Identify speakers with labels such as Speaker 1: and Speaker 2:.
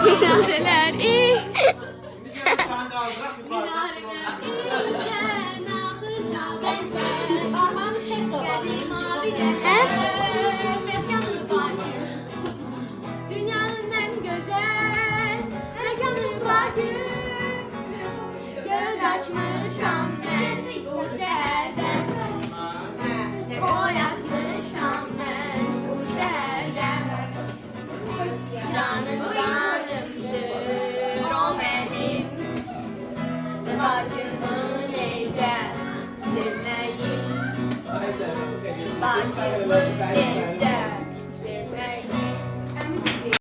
Speaker 1: Minareler iyi.
Speaker 2: Parmağını çek baba.
Speaker 3: Dünyanın en güzel mekanı başı. Göz açmışam ben bu şehirden. Boyatmışam ben bu şehirden. Canım canımdır o benim. Bacımın eyle sevmeyim. Bacımın değil.